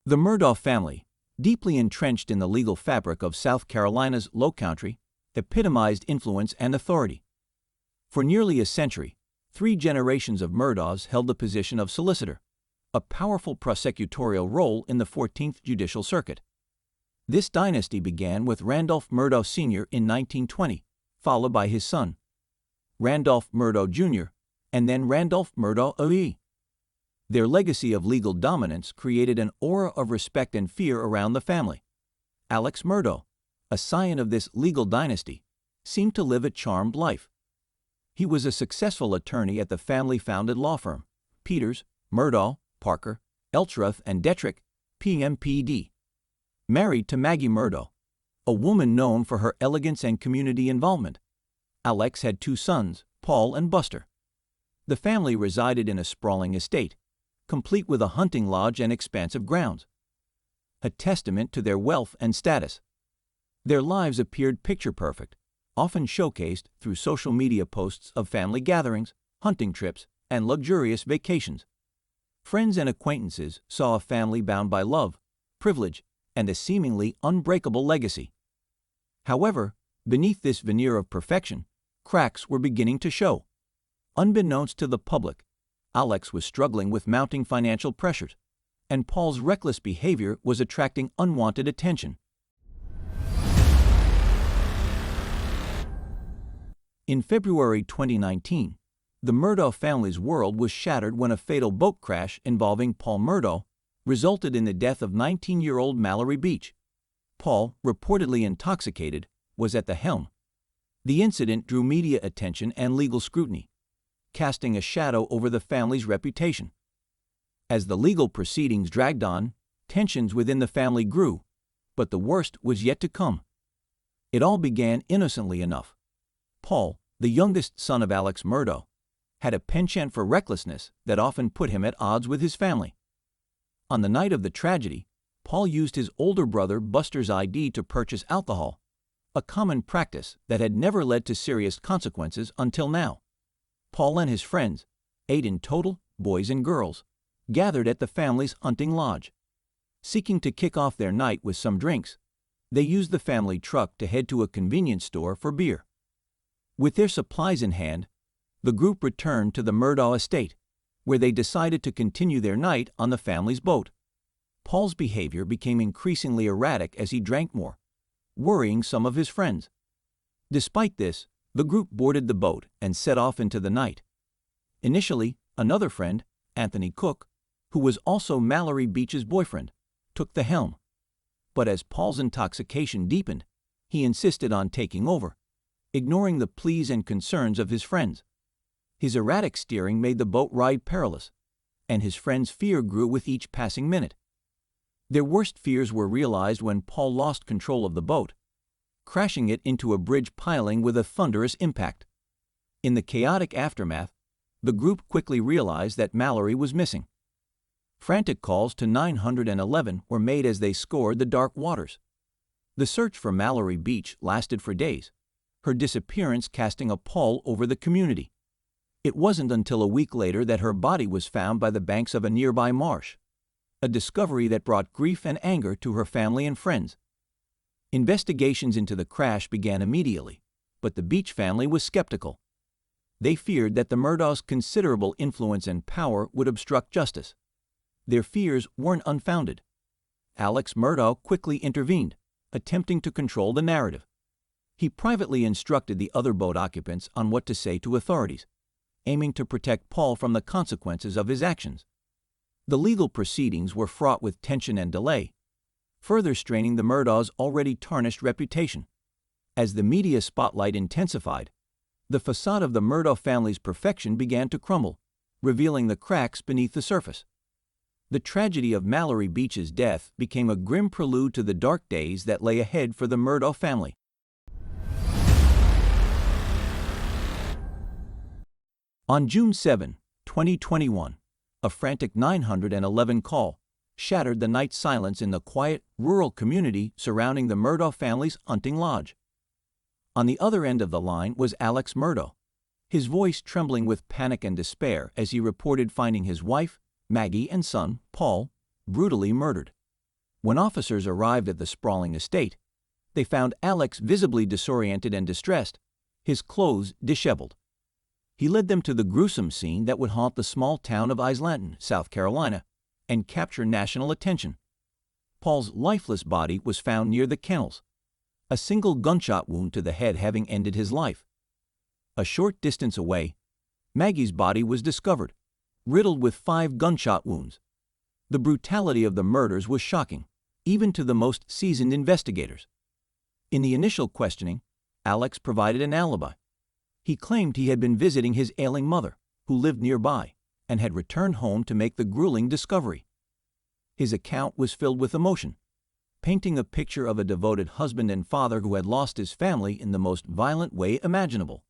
The Murdaugh family, deeply entrenched in the legal fabric of South Carolina's Low Country, epitomized influence and authority. For nearly a century, 3 generations of Murdaughs held the position of solicitor, a powerful prosecutorial role in the 14th Judicial Circuit. This dynasty began with Randolph Murdaugh Sr. in 1920, followed by his son, Randolph Murdaugh Jr., and then Randolph Murdaugh OE. Their legacy of legal dominance created an aura of respect and fear around the family. Alex Murdaugh, a scion of this legal dynasty, seemed to live a charmed life. He was a successful attorney at the family-founded law firm, Peters, Murdaugh, Parker, Eltroth, and Detrick, PMPD. Married to Maggie Murdaugh, a woman known for her elegance and community involvement. Alex had 2 sons, Paul and Buster. The family resided in a sprawling estate, complete with a hunting lodge and expansive grounds, a testament to their wealth and status. Their lives appeared picture-perfect, often showcased through social media posts of family gatherings, hunting trips, and luxurious vacations. Friends and acquaintances saw a family bound by love, privilege, and a seemingly unbreakable legacy. However, beneath this veneer of perfection, cracks were beginning to show. Unbeknownst to the public, Alex was struggling with mounting financial pressures, and Paul's reckless behavior was attracting unwanted attention. In February 2019, the Murdaugh family's world was shattered when a fatal boat crash involving Paul Murdaugh resulted in the death of 19-year-old Mallory Beach. Paul, reportedly intoxicated, was at the helm. The incident drew media attention and legal scrutiny, casting a shadow over the family's reputation. As the legal proceedings dragged on, tensions within the family grew, but the worst was yet to come. It all began innocently enough. Paul, the youngest son of Alex Murdaugh, had a penchant for recklessness that often put him at odds with his family. On the night of the tragedy, Paul used his older brother Buster's ID to purchase alcohol, a common practice that had never led to serious consequences until now. Paul and his friends, 8 in total, boys and girls, gathered at the family's hunting lodge. Seeking to kick off their night with some drinks, they used the family truck to head to a convenience store for beer. With their supplies in hand, the group returned to the Murdaugh estate, where they decided to continue their night on the family's boat. Paul's behavior became increasingly erratic as he drank more, worrying some of his friends. Despite this, the group boarded the boat and set off into the night. Initially, another friend, Anthony Cook, who was also Mallory Beach's boyfriend, took the helm. But as Paul's intoxication deepened, he insisted on taking over, ignoring the pleas and concerns of his friends. His erratic steering made the boat ride perilous, and his friends' fear grew with each passing minute. Their worst fears were realized when Paul lost control of the boat, crashing it into a bridge piling with a thunderous impact. In the chaotic aftermath, the group quickly realized that Mallory was missing. Frantic calls to 911 were made as they scoured the dark waters. The search for Mallory Beach lasted for days, her disappearance casting a pall over the community. It wasn't until a week later that her body was found by the banks of a nearby marsh, a discovery that brought grief and anger to her family and friends. Investigations into the crash began immediately, but the Beach family was skeptical. They feared that the Murdaughs' considerable influence and power would obstruct justice. Their fears weren't unfounded. Alex Murdaugh quickly intervened, attempting to control the narrative. He privately instructed the other boat occupants on what to say to authorities, aiming to protect Paul from the consequences of his actions. The legal proceedings were fraught with tension and delay, further straining the Murdaughs' already tarnished reputation. As the media spotlight intensified, the facade of the Murdaugh family's perfection began to crumble, revealing the cracks beneath the surface. The tragedy of Mallory Beach's death became a grim prelude to the dark days that lay ahead for the Murdaugh family. On June 7, 2021, a frantic 911 call shattered the night silence in the quiet, rural community surrounding the Murdaugh family's hunting lodge. On the other end of the line was Alex Murdaugh, his voice trembling with panic and despair as he reported finding his wife, Maggie, and son, Paul, brutally murdered. When officers arrived at the sprawling estate, they found Alex visibly disoriented and distressed, his clothes disheveled. He led them to the gruesome scene that would haunt the small town of Islanton, South Carolina, and capture national attention. Paul's lifeless body was found near the kennels, a single gunshot wound to the head having ended his life. A short distance away, Maggie's body was discovered, riddled with 5 gunshot wounds. The brutality of the murders was shocking, even to the most seasoned investigators. In the initial questioning, Alex provided an alibi. He claimed he had been visiting his ailing mother, who lived nearby, and had returned home to make the grueling discovery. His account was filled with emotion, painting a picture of a devoted husband and father who had lost his family in the most violent way imaginable.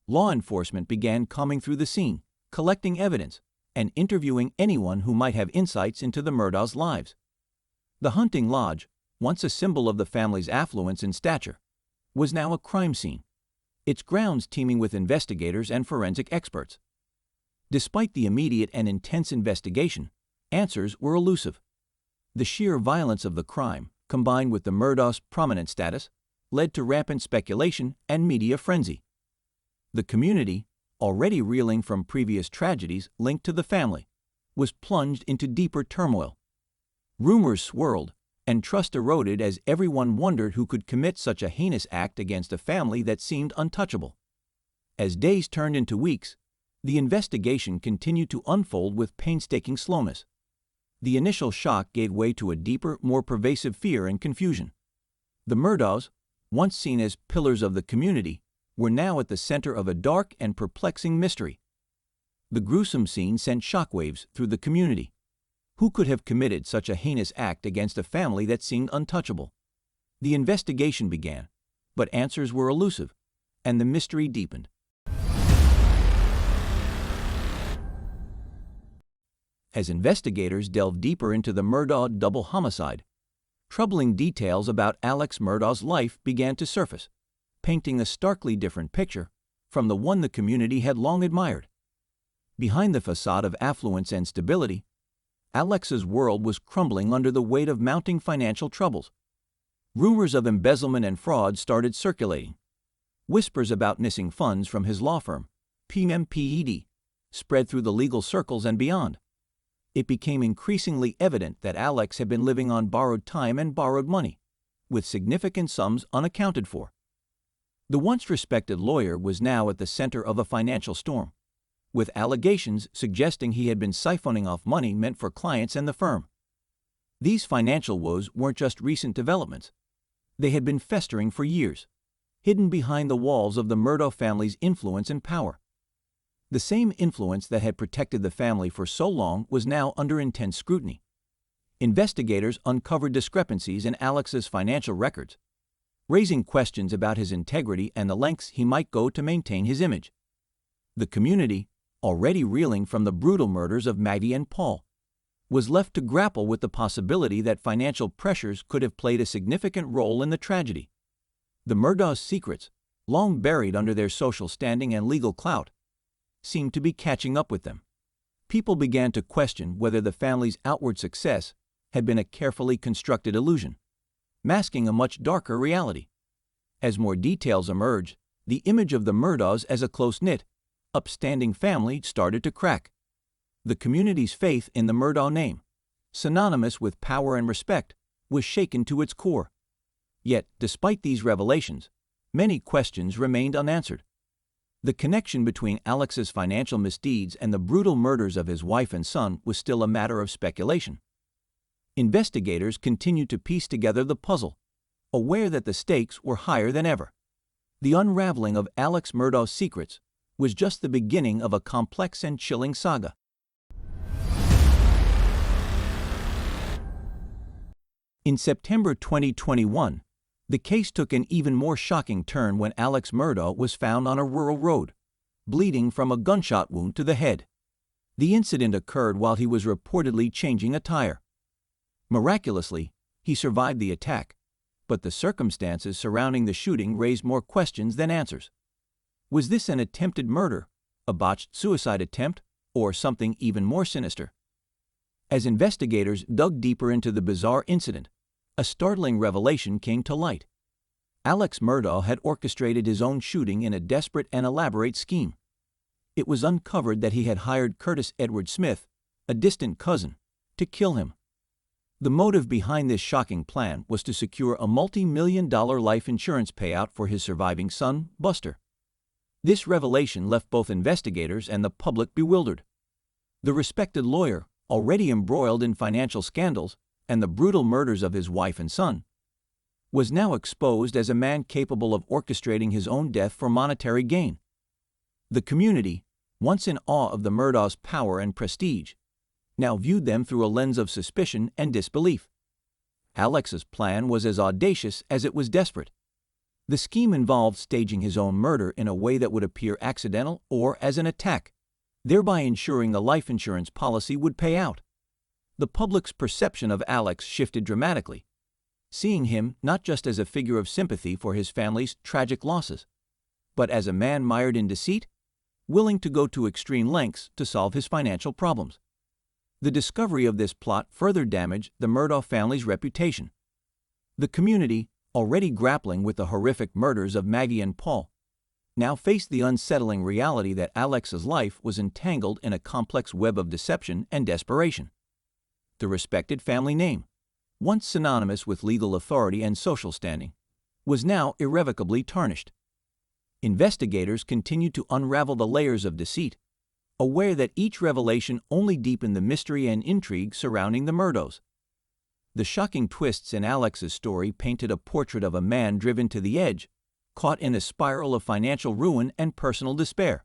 Law enforcement began combing through the scene, collecting evidence, and interviewing anyone who might have insights into the Murdaughs' lives. The hunting lodge, once a symbol of the family's affluence and stature, was now a crime scene, its grounds teeming with investigators and forensic experts. Despite the immediate and intense investigation, answers were elusive. The sheer violence of the crime, combined with the Murdaughs' prominent status, led to rampant speculation and media frenzy. The community, already reeling from previous tragedies linked to the family, was plunged into deeper turmoil. Rumors swirled, and trust eroded as everyone wondered who could commit such a heinous act against a family that seemed untouchable. As days turned into weeks, the investigation continued to unfold with painstaking slowness. The initial shock gave way to a deeper, more pervasive fear and confusion. The Murdaughs, once seen as pillars of the community, were now at the center of a dark and perplexing mystery. The gruesome scene sent shockwaves through the community. Who could have committed such a heinous act against a family that seemed untouchable? The investigation began, but answers were elusive, and the mystery deepened. As investigators delved deeper into the Murdaugh double homicide, troubling details about Alex Murdaugh's life began to surface, painting a starkly different picture from the one the community had long admired. Behind the facade of affluence and stability, Alex's world was crumbling under the weight of mounting financial troubles. Rumors of embezzlement and fraud started circulating. Whispers about missing funds from his law firm, PMPED, spread through the legal circles and beyond. It became increasingly evident that Alex had been living on borrowed time and borrowed money, with significant sums unaccounted for. The once respected lawyer was now at the center of a financial storm, with allegations suggesting he had been siphoning off money meant for clients and the firm. These financial woes weren't just recent developments. They had been festering for years, hidden behind the walls of the Murdaugh family's influence and power. The same influence that had protected the family for so long was now under intense scrutiny. Investigators uncovered discrepancies in Alex's financial records, raising questions about his integrity and the lengths he might go to maintain his image. The community, already reeling from the brutal murders of Maggie and Paul, was left to grapple with the possibility that financial pressures could have played a significant role in the tragedy. The Murdaughs' secrets, long buried under their social standing and legal clout, seemed to be catching up with them. People began to question whether the family's outward success had been a carefully constructed illusion, masking a much darker reality. As more details emerged, the image of the Murdaughs as a close-knit, upstanding family started to crack. The community's faith in the Murdaugh name, synonymous with power and respect, was shaken to its core. Yet, despite these revelations, many questions remained unanswered. The connection between Alex's financial misdeeds and the brutal murders of his wife and son was still a matter of speculation. Investigators continued to piece together the puzzle, aware that the stakes were higher than ever. The unraveling of Alex Murdaugh's secrets was just the beginning of a complex and chilling saga. In September 2021, the case took an even more shocking turn when Alex Murdaugh was found on a rural road, bleeding from a gunshot wound to the head. The incident occurred while he was reportedly changing a tire. Miraculously, he survived the attack, but the circumstances surrounding the shooting raised more questions than answers. Was this an attempted murder, a botched suicide attempt, or something even more sinister? As investigators dug deeper into the bizarre incident, a startling revelation came to light. Alex Murdaugh had orchestrated his own shooting in a desperate and elaborate scheme. It was uncovered that he had hired Curtis Edward Smith, a distant cousin, to kill him. The motive behind this shocking plan was to secure a multi-million-dollar life insurance payout for his surviving son, Buster. This revelation left both investigators and the public bewildered. The respected lawyer, already embroiled in financial scandals and the brutal murders of his wife and son, was now exposed as a man capable of orchestrating his own death for monetary gain. The community, once in awe of the Murdaugh's power and prestige, now viewed them through a lens of suspicion and disbelief. Alex's plan was as audacious as it was desperate. The scheme involved staging his own murder in a way that would appear accidental or as an attack, thereby ensuring the life insurance policy would pay out. The public's perception of Alex shifted dramatically, seeing him not just as a figure of sympathy for his family's tragic losses, but as a man mired in deceit, willing to go to extreme lengths to solve his financial problems. The discovery of this plot further damaged the Murdaugh family's reputation. The community, already grappling with the horrific murders of Maggie and Paul, now faced the unsettling reality that Alex's life was entangled in a complex web of deception and desperation. The respected family name, once synonymous with legal authority and social standing, was now irrevocably tarnished. Investigators continued to unravel the layers of deceit, aware that each revelation only deepened the mystery and intrigue surrounding the Murdaughs. The shocking twists in Alex's story painted a portrait of a man driven to the edge, caught in a spiral of financial ruin and personal despair,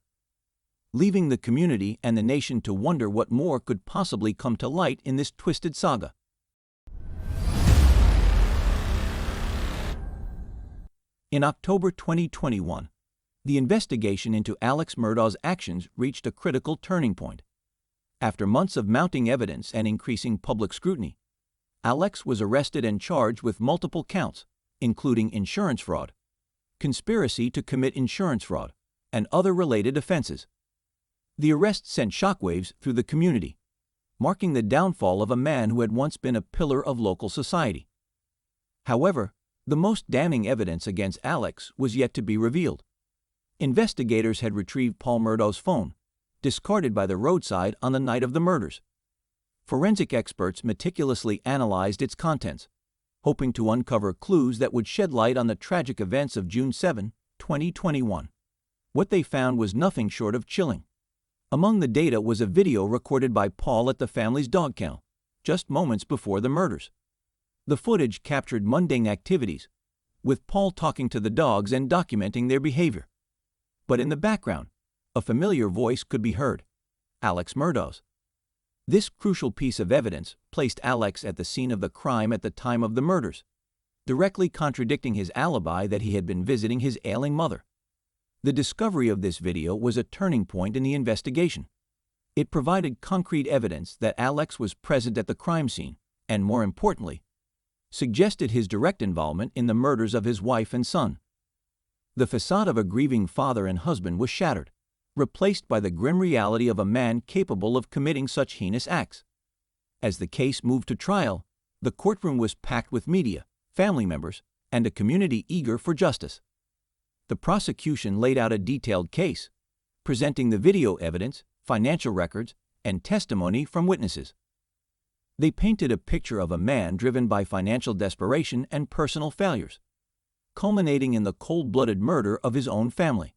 leaving the community and the nation to wonder what more could possibly come to light in this twisted saga. In October 2021, the investigation into Alex Murdaugh's actions reached a critical turning point. After months of mounting evidence and increasing public scrutiny, Alex was arrested and charged with multiple counts, including insurance fraud, conspiracy to commit insurance fraud, and other related offenses. The arrest sent shockwaves through the community, marking the downfall of a man who had once been a pillar of local society. However, the most damning evidence against Alex was yet to be revealed. Investigators had retrieved Paul Murdaugh's phone, discarded by the roadside on the night of the murders. Forensic experts meticulously analyzed its contents, hoping to uncover clues that would shed light on the tragic events of June 7, 2021. What they found was nothing short of chilling. Among the data was a video recorded by Paul at the family's dog kennel, just moments before the murders. The footage captured mundane activities, with Paul talking to the dogs and documenting their behavior. But in the background, a familiar voice could be heard, Alex Murdaugh's. This crucial piece of evidence placed Alex at the scene of the crime at the time of the murders, directly contradicting his alibi that he had been visiting his ailing mother. The discovery of this video was a turning point in the investigation. It provided concrete evidence that Alex was present at the crime scene and, more importantly, suggested his direct involvement in the murders of his wife and son. The facade of a grieving father and husband was shattered, replaced by the grim reality of a man capable of committing such heinous acts. As the case moved to trial, the courtroom was packed with media, family members, and a community eager for justice. The prosecution laid out a detailed case, presenting the video evidence, financial records, and testimony from witnesses. They painted a picture of a man driven by financial desperation and personal failures, culminating in the cold-blooded murder of his own family.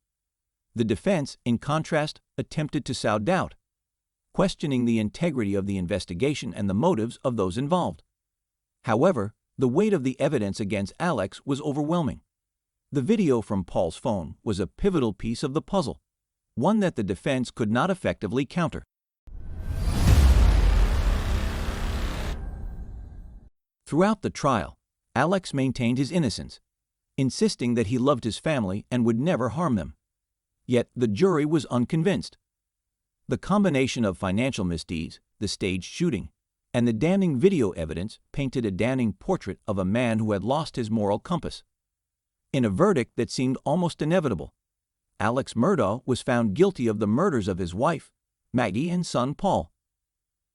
The defense, in contrast, attempted to sow doubt, questioning the integrity of the investigation and the motives of those involved. However, the weight of the evidence against Alex was overwhelming. The video from Paul's phone was a pivotal piece of the puzzle, one that the defense could not effectively counter. Throughout the trial, Alex maintained his innocence, insisting that he loved his family and would never harm them. Yet the jury was unconvinced. The combination of financial misdeeds, the staged shooting, and the damning video evidence painted a damning portrait of a man who had lost his moral compass. In a verdict that seemed almost inevitable, Alex Murdaugh was found guilty of the murders of his wife, Maggie, and son Paul.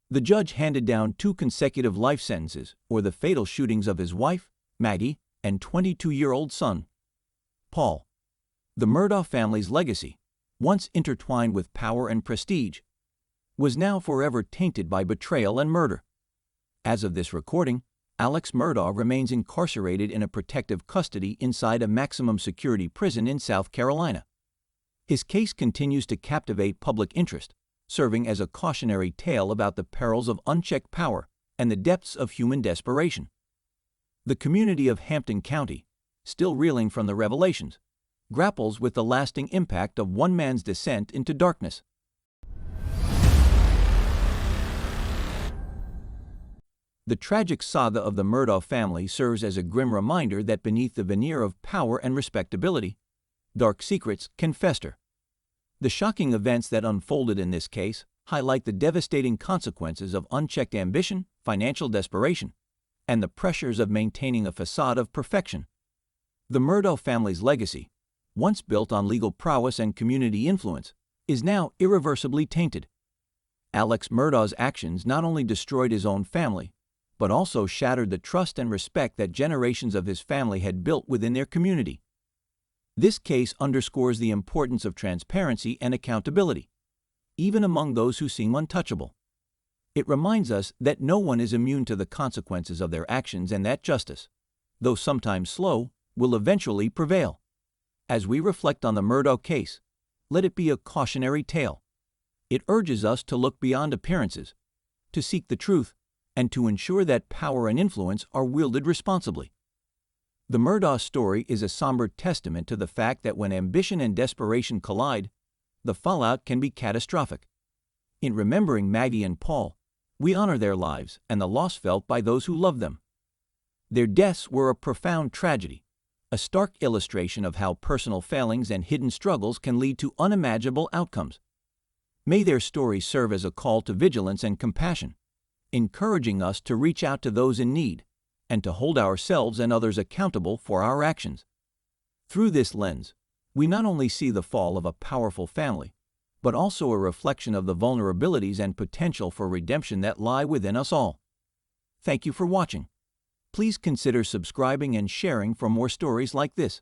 The judge handed down 2 consecutive life sentences for the fatal shootings of his wife, Maggie, and 22-year-old son, Paul. The Murdaugh family's legacy, once intertwined with power and prestige, was now forever tainted by betrayal and murder. As of this recording, Alex Murdaugh remains incarcerated in a protective custody inside a maximum security prison in South Carolina. His case continues to captivate public interest, serving as a cautionary tale about the perils of unchecked power and the depths of human desperation. The community of Hampton County, still reeling from the revelations, grapples with the lasting impact of one man's descent into darkness. The tragic saga of the Murdaugh family serves as a grim reminder that beneath the veneer of power and respectability, dark secrets can fester. The shocking events that unfolded in this case highlight the devastating consequences of unchecked ambition, financial desperation, and the pressures of maintaining a facade of perfection. The Murdaugh family's legacy, once built on legal prowess and community influence, is now irreversibly tainted. Alex Murdaugh's actions not only destroyed his own family, but also shattered the trust and respect that generations of his family had built within their community. This case underscores the importance of transparency and accountability, even among those who seem untouchable. It reminds us that no one is immune to the consequences of their actions and that justice, though sometimes slow, will eventually prevail. As we reflect on the Murdaugh case, let it be a cautionary tale. It urges us to look beyond appearances, to seek the truth, and to ensure that power and influence are wielded responsibly. The Murdaugh story is a somber testament to the fact that when ambition and desperation collide, the fallout can be catastrophic. In remembering Maggie and Paul, we honor their lives and the loss felt by those who loved them. Their deaths were a profound tragedy, a stark illustration of how personal failings and hidden struggles can lead to unimaginable outcomes. May their stories serve as a call to vigilance and compassion, encouraging us to reach out to those in need and to hold ourselves and others accountable for our actions. Through this lens, we not only see the fall of a powerful family, but also a reflection of the vulnerabilities and potential for redemption that lie within us all. Thank you for watching. Please consider subscribing and sharing for more stories like this.